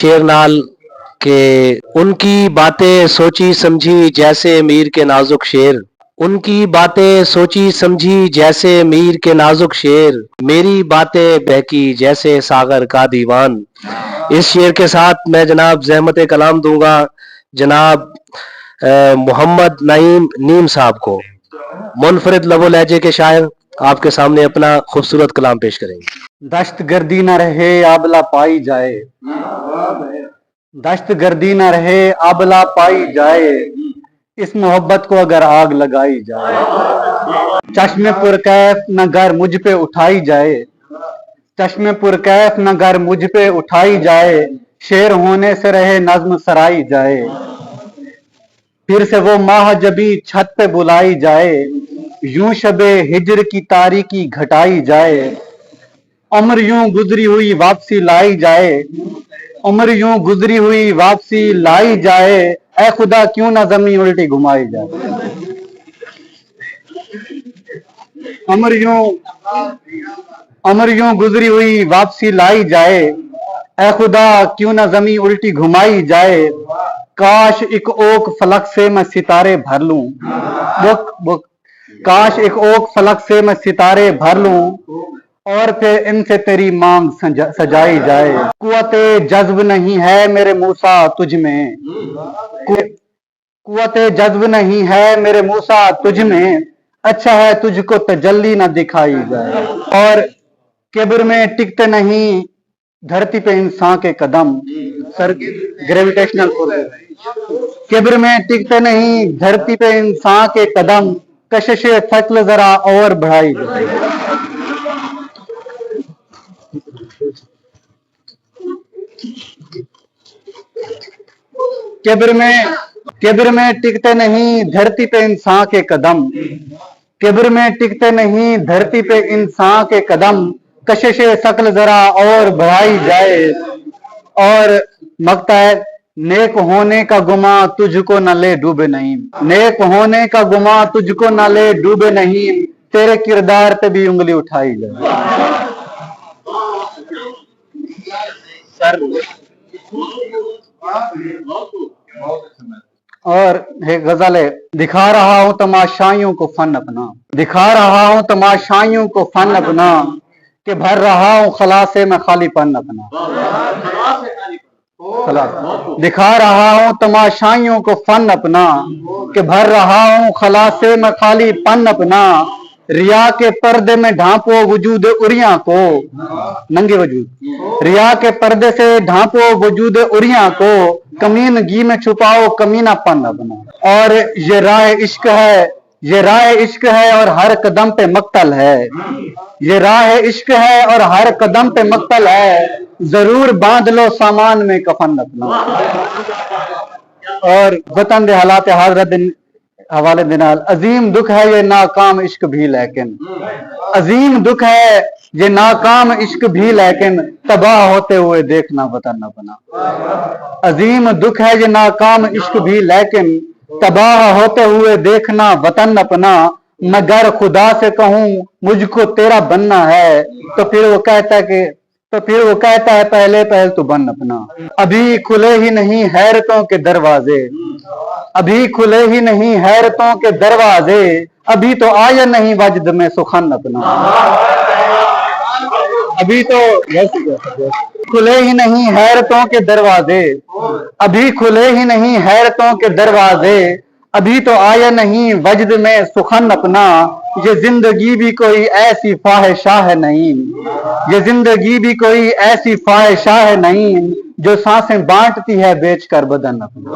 शेर नाल के उनकी बातें सोची समझी जैसे मीर के नाजुक शेर, उनकी बातें सोची समझी जैसे मीर के नाजुक शेर, मेरी बातें बहकी जैसे सागर का दीवान। इस शेर के साथ मैं जनाब ज़हमत कलाम दूंगा जनाब मोहम्मद नईम नीम साहब को। मुनफरिद लबो लहजे के शायर आपके सामने अपना खूबसूरत कलाम पेश करेंगे। दश्त गर्दी न रहे आबला पाई जाए, दश्त गर्दी न रहे आबला पाई जाए, इस मोहब्बत को अगर आग लगाई जाए। चश्मे पुरकैफ न घर मुझ पे उठाई जाए, चश्मे पुरकैफ न घर मुझ पे उठाई जाए, शेर होने से रहे नज्म सराई जाए। फिर से वो माह जबी छत पे बुलाई जाए, यूं शबे हिजर की तारीकी घटाई जाए। उम्र यूं गुजरी हुई वापसी लाई जाए, उम्र यूं गुजरी हुई वापसी लाई जाए, ऐ खुदा क्यों ना जमीन उल्टी घुमाई जाए। उम्र यूं गुजरी हुई वापसी लाई जाए, ऐ खुदा क्यों ना जमीन उल्टी घुमाई जाए। काश एक ओक फलक से मैं सितारे भर लूं, काश एक ओक फलक से मैं सितारे भर लूं, और फिर इनसे तेरी मांग सजाई जाए। कुव्वते जज्ब नहीं है मेरे मूसा तुझ में, कुव्वते जज्ब नहीं है मेरे मूसा तुझ में, अच्छा है तुझको तजल्ली न दिखाई जाए। और किब्र में टिकते नहीं धरती पे इंसान के कदम, सर ग्रेविटेशनल फोर्स। किब्र में टिकते नहीं धरती पे इंसान के कदम, कशिशे फक्ल जरा और बढ़ाई जाए। किब्र में टिकते नहीं धरती पे इंसान के कदम, किब्र में टिकते नहीं धरती पे इंसान के कदम, कशिशे शक्ल जरा और बढ़ाई जाए। और मकता है नेक होने का गुमा तुझको न ले डूबे नहीं, नेक होने का गुमा तुझको न ले डूबे नहीं, तेरे किरदार पे भी उंगली उठाई जाए। और एक गजल है, दिखा रहा हूं तमाशाइयों को फन अपना, दिखा रहा हूं तमाशाइयों को फन अपना, कि भर रहा हूं खलासे में खालीपन अपना। दिखा रहा हूं तमाशाइयों को फन अपना, कि भर रहा हूं खलासे में खालीपन अपना। रिया के पर्दे में ढांपो वजूद उरिया को, नंगे वजूद, रिया के पर्दे से ढांपो वजूद उरिया को, कमीनगी में छुपाओ कमीनापन अपना। और ये राह इश्क है, ये राह इश्क है और हर कदम पे मक्तल है, ये राह इश्क है और हर कदम पे मक्तल है, जरूर बांध लो सामान में कफन अपना। और वतन दे हालात हाजरत हवाले दिनाल, अजीम दुख है ये नाकाम इश्क भी लेकिन, अजीम दुख है ये नाकाम इश्क भी लेकिन, तबाह होते हुए देखना वतन अपना। अजीम दुख है ये नाकाम इश्क भी लेकिन, तबाह होते हुए देखना वतन अपना। मगर खुदा से कहूं मुझको तेरा बनना है, तो फिर वो कहता है पहले पहल तू बन अपना। अभी खुले ही नहीं हैरतों के दरवाजे, अभी खुले ही नहीं हैरतों के दरवाजे, अभी तो आया नहीं वजद में सुखन अपना। अभी तो खुले ही नहीं हैरतों के दरवाजे, अभी खुले ही नहीं हैरतों के दरवाजे, अभी तो आया नहीं वजद में सुखन अपना। ये जिंदगी भी कोई ऐसी ख्वाहिशाह नहीं, ये जिंदगी भी कोई ऐसी ख्वाहिशाह नहीं, जो सांसें बांटती है बेचकर बदन अपना।